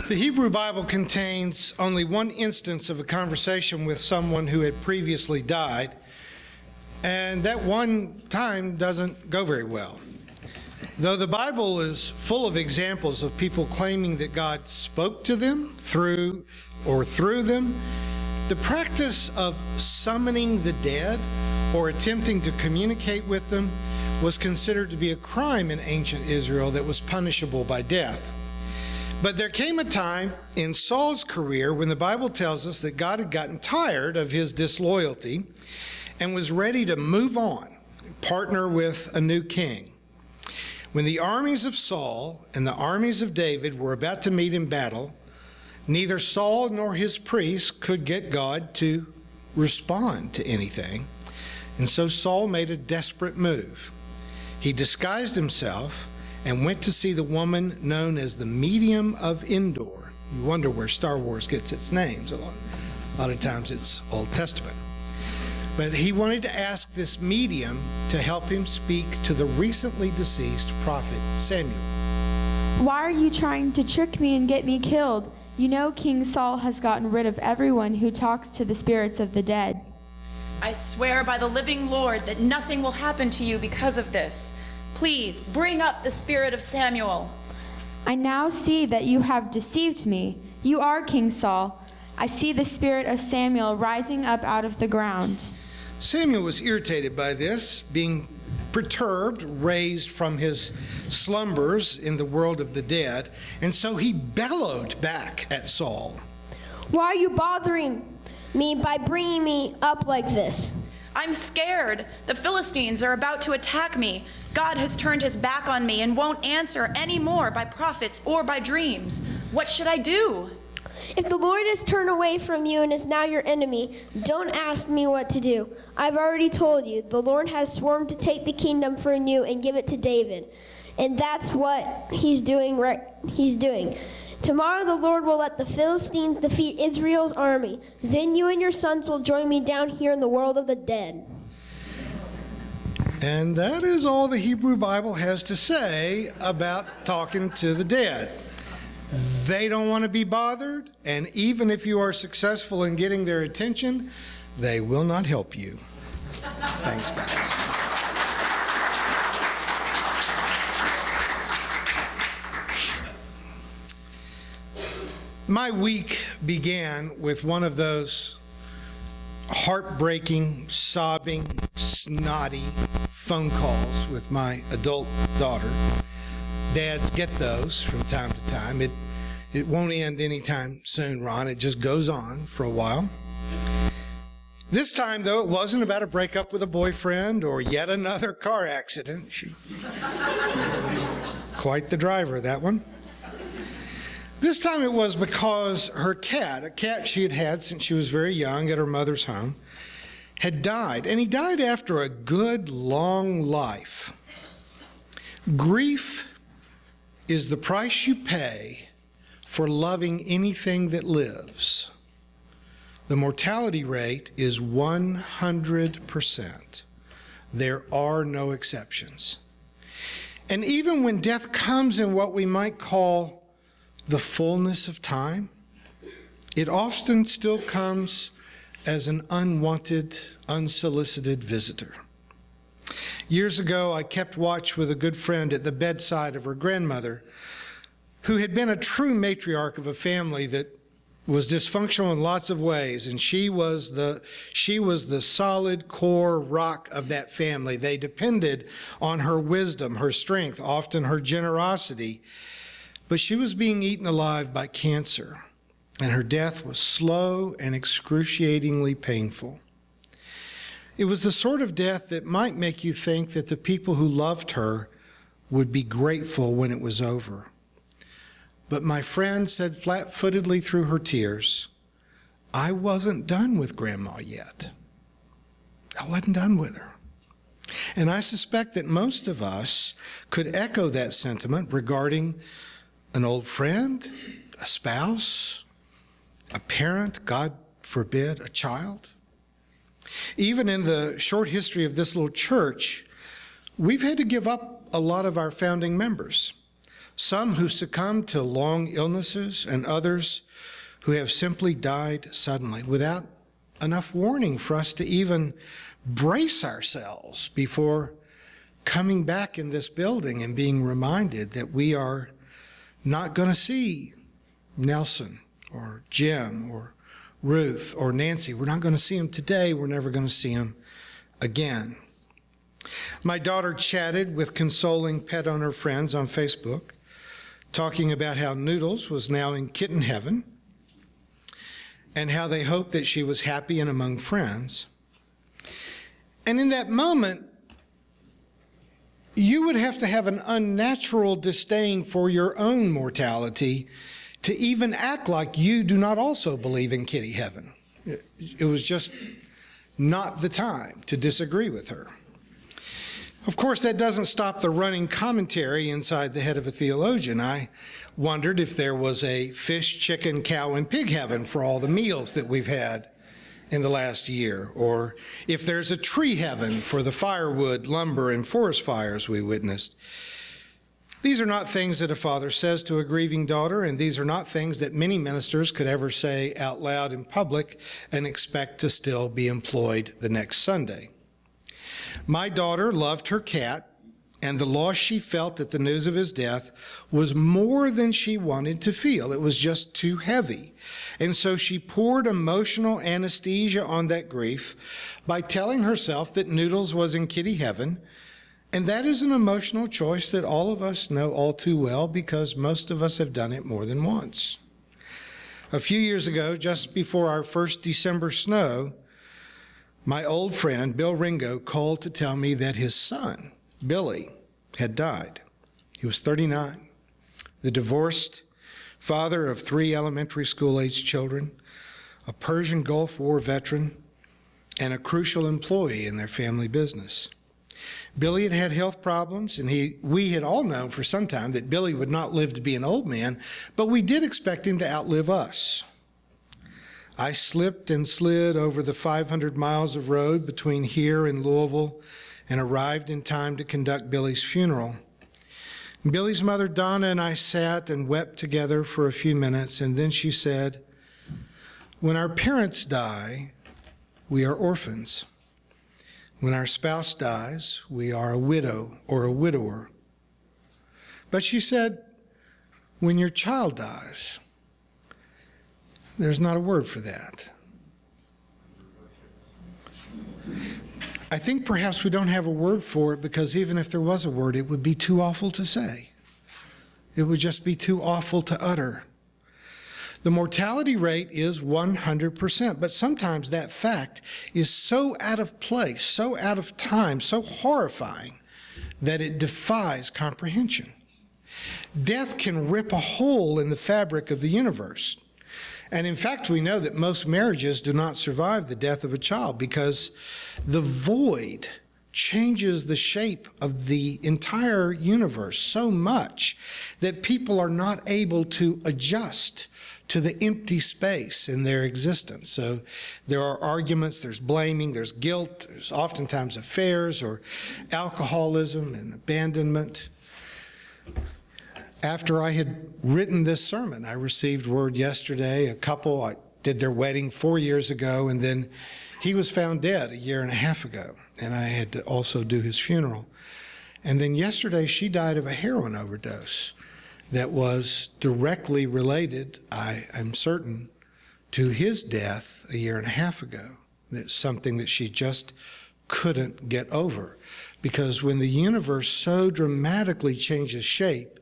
The Hebrew Bible contains only one instance of a conversation with someone who had previously died, and that one time doesn't go very well. Though the Bible is full of examples of people claiming that God spoke to them through them, the practice of summoning the dead or attempting to communicate with them was considered to be a crime in ancient Israel that was punishable by death. But there came a time in Saul's career when the Bible tells us that God had gotten tired of his disloyalty and was ready to move on, partner with a new king. When the armies of Saul and the armies of David were about to meet in battle, neither Saul nor his priests could get God to respond to anything. And so Saul made a desperate move. He disguised himself and went to see the woman known as the Medium of Endor. You wonder where Star Wars gets its names. A lot of times it's Old Testament. But he wanted to ask this medium to help him speak to the recently deceased prophet Samuel. Why are you trying to trick me and get me killed? You know King Saul has gotten rid of everyone who talks to the spirits of the dead. I swear by the living Lord that nothing will happen to you because of this. Please bring up the spirit of Samuel. I now see that you have deceived me. You are King Saul. I see the spirit of Samuel rising up out of the ground. Samuel was irritated by this, being perturbed, raised from his slumbers in the world of the dead, and so he bellowed back at Saul. Why are you bothering me by bringing me up like this? I'm scared. The Philistines are about to attack me. God has turned his back on me and won't answer any more by prophets or by dreams. What should I do? If the Lord has turned away from you and is now your enemy, don't ask me what to do. I've already told you, the Lord has sworn to take the kingdom from you and give it to David. And that's what he's doing. Tomorrow the Lord will let the Philistines defeat Israel's army. Then you and your sons will join me down here in the world of the dead. And that is all the Hebrew Bible has to say about talking to the dead. They don't want to be bothered, and even if you are successful in getting their attention, they will not help you. Thanks, guys. My week began with one of those heartbreaking, sobbing, snotty phone calls with my adult daughter. Dads get those from time to time. It won't end anytime soon, Ron. It just goes on for a while. This time, though, it wasn't about a breakup with a boyfriend or yet another car accident. Quite the driver, that one. This time it was because her cat, a cat she had had since she was very young at her mother's home, had died. And he died after a good, long life. Grief is the price you pay for loving anything that lives. The mortality rate is 100%. There are no exceptions. And even when death comes in what we might call the fullness of time, it often still comes as an unwanted, unsolicited visitor. Years ago, I kept watch with a good friend at the bedside of her grandmother, who had been a true matriarch of a family that was dysfunctional in lots of ways, and she was the solid core rock of that family. They depended on her wisdom, her strength, often her generosity. But she was being eaten alive by cancer, and her death was slow and excruciatingly painful. It was the sort of death that might make you think that the people who loved her would be grateful when it was over. But my friend said flat-footedly through her tears, I wasn't done with Grandma yet. I wasn't done with her. And I suspect that most of us could echo that sentiment regarding an old friend, a spouse, a parent, God forbid, a child. Even in the short history of this little church, we've had to give up a lot of our founding members. some who succumbed to long illnesses, and others who have simply died suddenly without enough warning for us to even brace ourselves before coming back in this building and being reminded that we are not going to see Nelson or Jim or Ruth or Nancy. We're not going to see them today. We're never going to see them again. My daughter chatted with consoling pet owner friends on Facebook, talking about how Noodles was now in kitten heaven and how they hoped that she was happy and among friends. And in that moment, you would have to have an unnatural disdain for your own mortality to even act like you do not also believe in kitty heaven. It was just not the time to disagree with her. Of course, that doesn't stop the running commentary inside the head of a theologian. I wondered if there was a fish, chicken, cow, and pig heaven for all the meals that we've had in the last year, or if there's a tree heaven for the firewood, lumber, and forest fires we witnessed. These are not things that a father says to a grieving daughter, and these are not things that many ministers could ever say out loud in public and expect to still be employed the next Sunday. My daughter loved her cat, and the loss she felt at the news of his death was more than she wanted to feel. It was just too heavy. And so she poured emotional anesthesia on that grief by telling herself that Noodles was in kitty heaven. And that is an emotional choice that all of us know all too well because most of us have done it more than once. A few years ago, just before our first December snow, my old friend, Bill Ringo, called to tell me that his son, Billy, had died. He was 39, the divorced father of 3 elementary school-aged children, a Persian Gulf War veteran, and a crucial employee in their family business. Billy had had health problems, and we had all known for some time that Billy would not live to be an old man, but we did expect him to outlive us. I slipped and slid over the 500 miles of road between here and Louisville and arrived in time to conduct Billy's funeral. Billy's mother, Donna, and I sat and wept together for a few minutes, and then she said, "When our parents die, we are orphans. When our spouse dies, we are a widow or a widower." But she said, "When your child dies, there's not a word for that." I think perhaps we don't have a word for it because even if there was a word, it would be too awful to say. It would just be too awful to utter. The mortality rate is 100%, but sometimes that fact is so out of place, so out of time, so horrifying that it defies comprehension. Death can rip a hole in the fabric of the universe. And in fact, we know that most marriages do not survive the death of a child because the void changes the shape of the entire universe so much that people are not able to adjust to the empty space in their existence. So there are arguments, there's blaming, there's guilt, there's oftentimes affairs or alcoholism and abandonment. After I had written this sermon, I received word yesterday, a couple, I did their wedding 4 years ago, and then he was found dead a year and a half ago, and I had to also do his funeral. And then yesterday, she died of a heroin overdose that was directly related, I'm certain, to his death a year and a half ago. That's something that she just couldn't get over. Because when the universe so dramatically changes shape,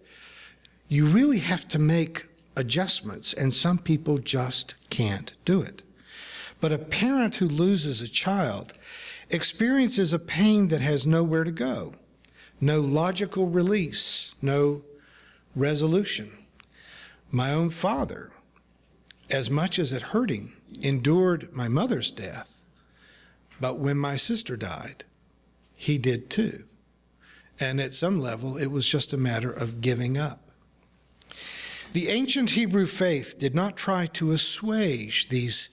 you really have to make adjustments, and some people just can't do it. But a parent who loses a child experiences a pain that has nowhere to go, no logical release, no resolution. My own father, as much as it hurt him, endured my mother's death, but when my sister died, he did too. And at some level, it was just a matter of giving up. The ancient Hebrew faith did not try to assuage these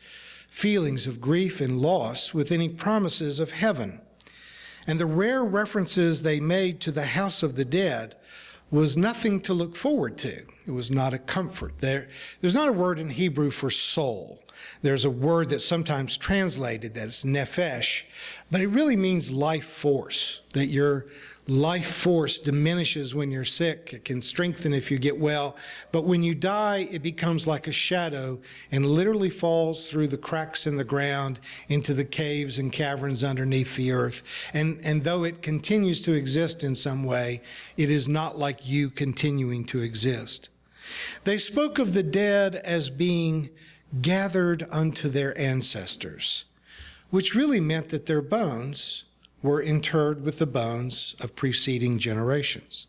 feelings of grief and loss with any promises of heaven. And the rare references they made to the house of the dead was nothing to look forward to. It was not a comfort. There's not a word in Hebrew for soul. There's a word that's sometimes translated that it's nephesh, but it really means life force, that your life force diminishes when you're sick. It can strengthen if you get well, but when you die, it becomes like a shadow and literally falls through the cracks in the ground into the caves and caverns underneath the earth. And though it continues to exist in some way, it is not like you continuing to exist. They spoke of the dead as being gathered unto their ancestors, which really meant that their bones were interred with the bones of preceding generations.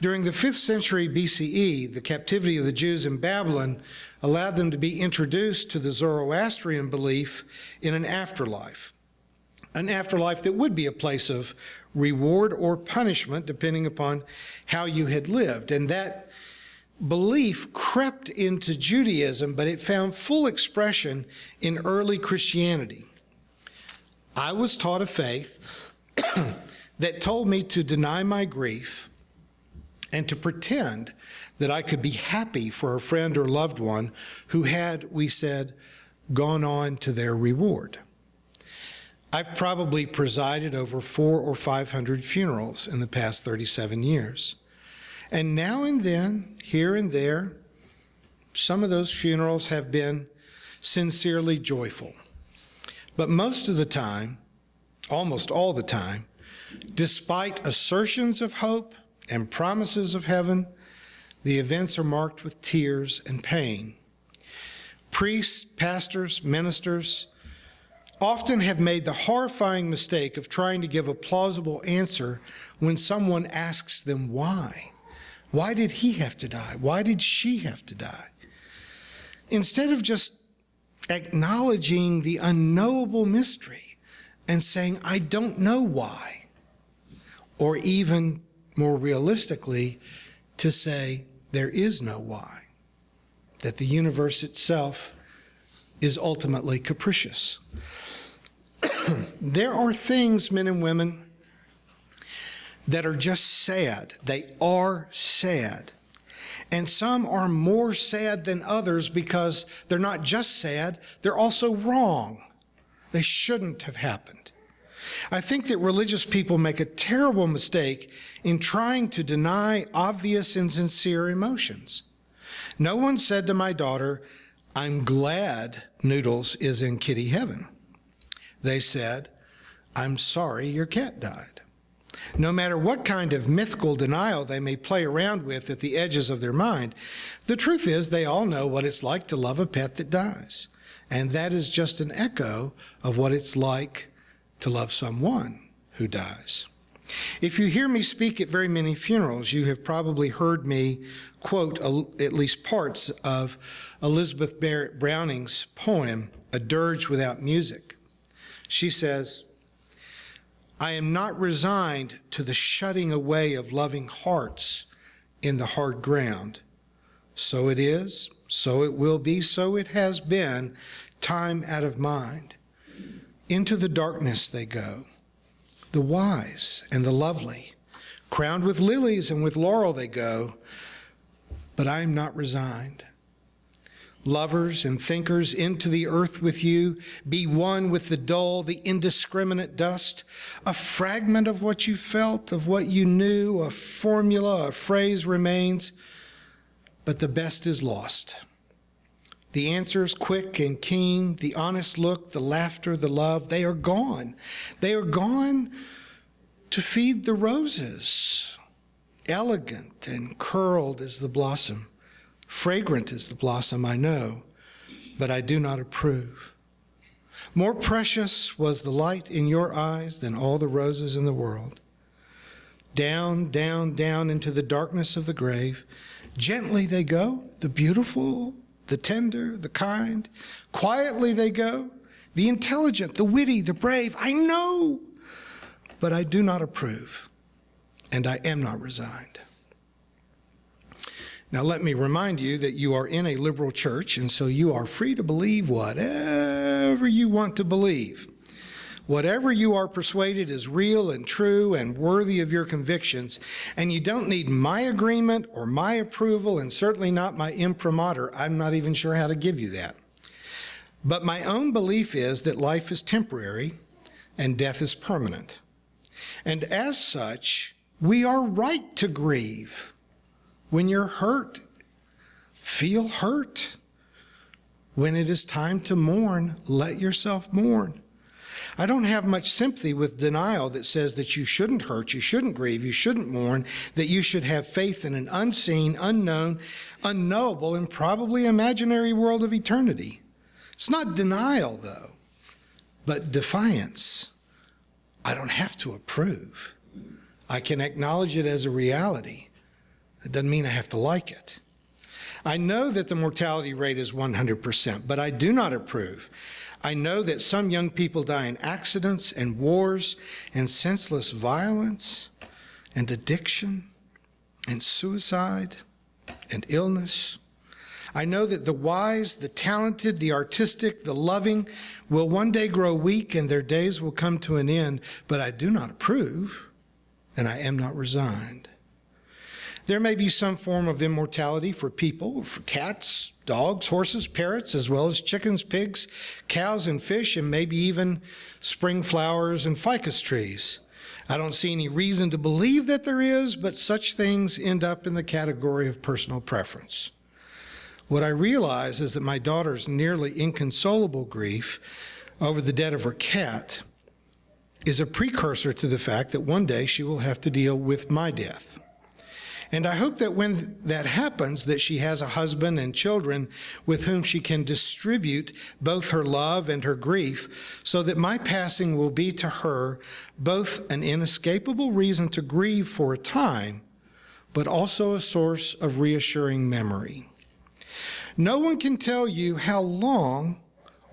During the 5th century BCE, the captivity of the Jews in Babylon allowed them to be introduced to the Zoroastrian belief in an afterlife that would be a place of reward or punishment, depending upon how you had lived. And that belief crept into Judaism, but it found full expression in early Christianity. I was taught a faith that told me to deny my grief and to pretend that I could be happy for a friend or loved one who had, we said, gone on to their reward. I've probably presided over 400 or 500 funerals in the past 37 years. And now and then, here and there, some of those funerals have been sincerely joyful. But most of the time, almost all the time, despite assertions of hope and promises of heaven, the events are marked with tears and pain. Priests, pastors, ministers often have made the horrifying mistake of trying to give a plausible answer when someone asks them why. Why did he have to die? Why did she have to die? Instead of just acknowledging the unknowable mystery and saying, I don't know why, or even more realistically, to say there is no why, that the universe itself is ultimately capricious. There are things, men and women, that are just sad. They are sad. And some are more sad than others because they're not just sad, they're also wrong. They shouldn't have happened. I think that religious people make a terrible mistake in trying to deny obvious and sincere emotions. No one said to my daughter, I'm glad Noodles is in kitty heaven. They said, I'm sorry your cat died. No matter what kind of mythical denial they may play around with at the edges of their mind, the truth is they all know what it's like to love a pet that dies. And that is just an echo of what it's like to love someone who dies. If you hear me speak at very many funerals, you have probably heard me quote at least parts of Elizabeth Barrett Browning's poem, A Dirge Without Music. She says, I am not resigned to the shutting away of loving hearts in the hard ground. So it is, so it will be, so it has been, time out of mind. Into the darkness they go, the wise and the lovely. Crowned with lilies and with laurel they go, but I am not resigned. Lovers and thinkers, into the earth with you, be one with the dull, the indiscriminate dust, a fragment of what you felt, of what you knew, a formula, a phrase remains, but the best is lost. The answers quick and keen, the honest look, the laughter, the love, they are gone. They are gone to feed the roses, elegant and curled as the blossom. Fragrant is the blossom, I know, but I do not approve. More precious was the light in your eyes than all the roses in the world. Down, down, down into the darkness of the grave. Gently they go, the beautiful, the tender, the kind. Quietly they go, the intelligent, the witty, the brave. I know, but I do not approve, and I am not resigned. Now, let me remind you that you are in a liberal church, and so you are free to believe whatever you want to believe. Whatever you are persuaded is real and true and worthy of your convictions, and you don't need my agreement or my approval, and certainly not my imprimatur. I'm not even sure how to give you that. But my own belief is that life is temporary and death is permanent. And as such, we are right to grieve. When you're hurt, feel hurt. When it is time to mourn, let yourself mourn. I don't have much sympathy with denial that says that you shouldn't hurt, you shouldn't grieve, you shouldn't mourn, that you should have faith in an unseen, unknown, unknowable, and probably imaginary world of eternity. It's not denial, though, but defiance. I don't have to approve. I can acknowledge it as a reality. It doesn't mean I have to like it. I know that the mortality rate is 100%, but I do not approve. I know that some young people die in accidents and wars and senseless violence and addiction and suicide and illness. I know that the wise, the talented, the artistic, the loving will one day grow weak and their days will come to an end, but I do not approve, and I am not resigned. There may be some form of immortality for people, for cats, dogs, horses, parrots, as well as chickens, pigs, cows, and fish, and maybe even spring flowers and ficus trees. I don't see any reason to believe that there is, but such things end up in the category of personal preference. What I realize is that my daughter's nearly inconsolable grief over the death of her cat is a precursor to the fact that one day she will have to deal with my death. And I hope that when that happens, that she has a husband and children with whom she can distribute both her love and her grief, so that my passing will be to her both an inescapable reason to grieve for a time, but also a source of reassuring memory. No one can tell you how long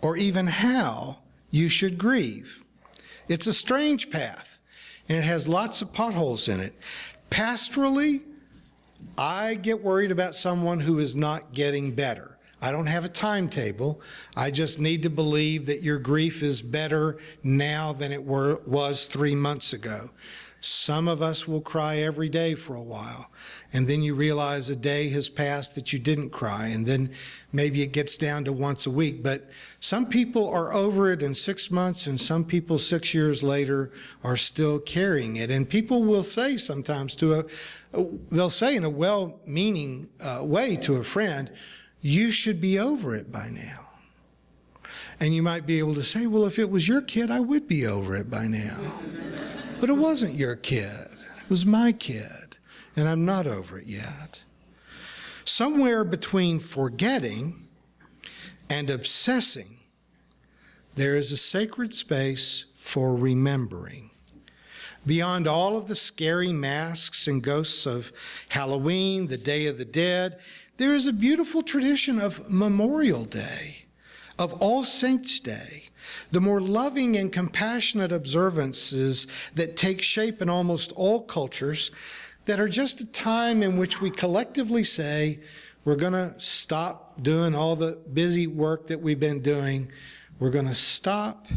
or even how you should grieve. It's a strange path, and it has lots of potholes in it. Pastorally, I get worried about someone who is not getting better. I don't have a timetable. I just need to believe that your grief is better now than it was 3 months ago. Some of us will cry every day for a while, and then you realize a day has passed that you didn't cry, and then maybe it gets down to once a week. But some people are over it in 6 months, and some people 6 years later are still carrying it. And people will say sometimes they'll say in a well-meaning way to a friend, you should be over it by now. And you might be able to say, well, if it was your kid, I would be over it by now. But it wasn't your kid. It was my kid, and I'm not over it yet. Somewhere between forgetting and obsessing, there is a sacred space for remembering. Beyond all of the scary masks and ghosts of Halloween, the Day of the Dead, there is a beautiful tradition of Memorial Day, of All Saints' Day, the more loving and compassionate observances that take shape in almost all cultures, that are just a time in which we collectively say, we're going to stop doing all the busy work that we've been doing. We're going to stop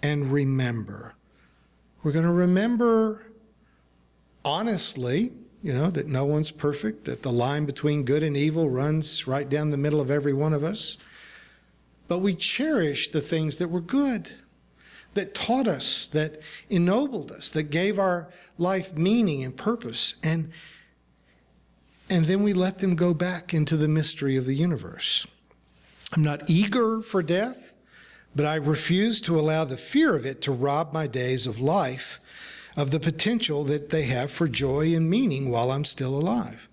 and remember. We're going to remember honestly, that no one's perfect, that the line between good and evil runs right down the middle of every one of us. But we cherish the things that were good, that taught us, that ennobled us, that gave our life meaning and purpose. And then we let them go back into the mystery of the universe. I'm not eager for death, but I refuse to allow the fear of it to rob my days of life of the potential that they have for joy and meaning while I'm still alive.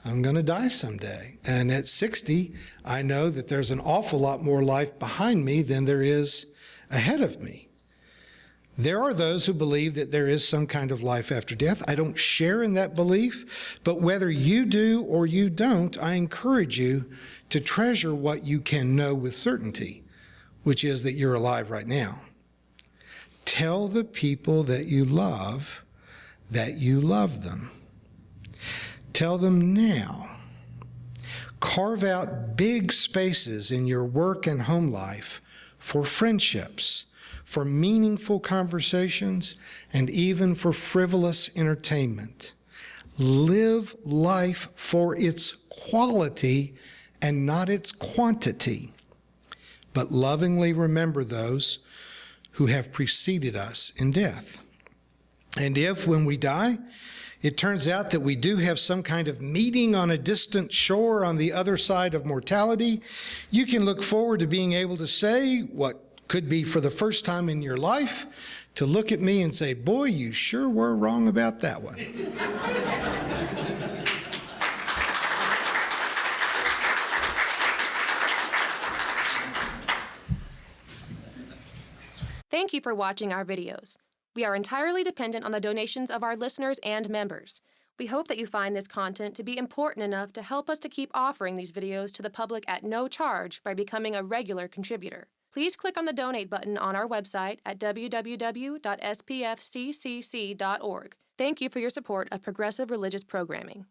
I'm going to die someday. And at 60, I know that there's an awful lot more life behind me than there is ahead of me. There are those who believe that there is some kind of life after death. I don't share in that belief, but whether you do or you don't, I encourage you to treasure what you can know with certainty, which is that you're alive right now. Tell the people that you love them. Tell them now. Carve out big spaces in your work and home life for friendships, for meaningful conversations, and even for frivolous entertainment. Live life for its quality and not its quantity, but lovingly remember those who have preceded us in death. And if, when we die, it turns out that we do have some kind of meeting on a distant shore on the other side of mortality, you can look forward to being able to say what could be for the first time in your life, to look at me and say, boy, you sure were wrong about that one. Thank you for watching our videos. We are entirely dependent on the donations of our listeners and members. We hope that you find this content to be important enough to help us to keep offering these videos to the public at no charge by becoming a regular contributor. Please click on the donate button on our website at www.spfccc.org. Thank you for your support of progressive religious programming.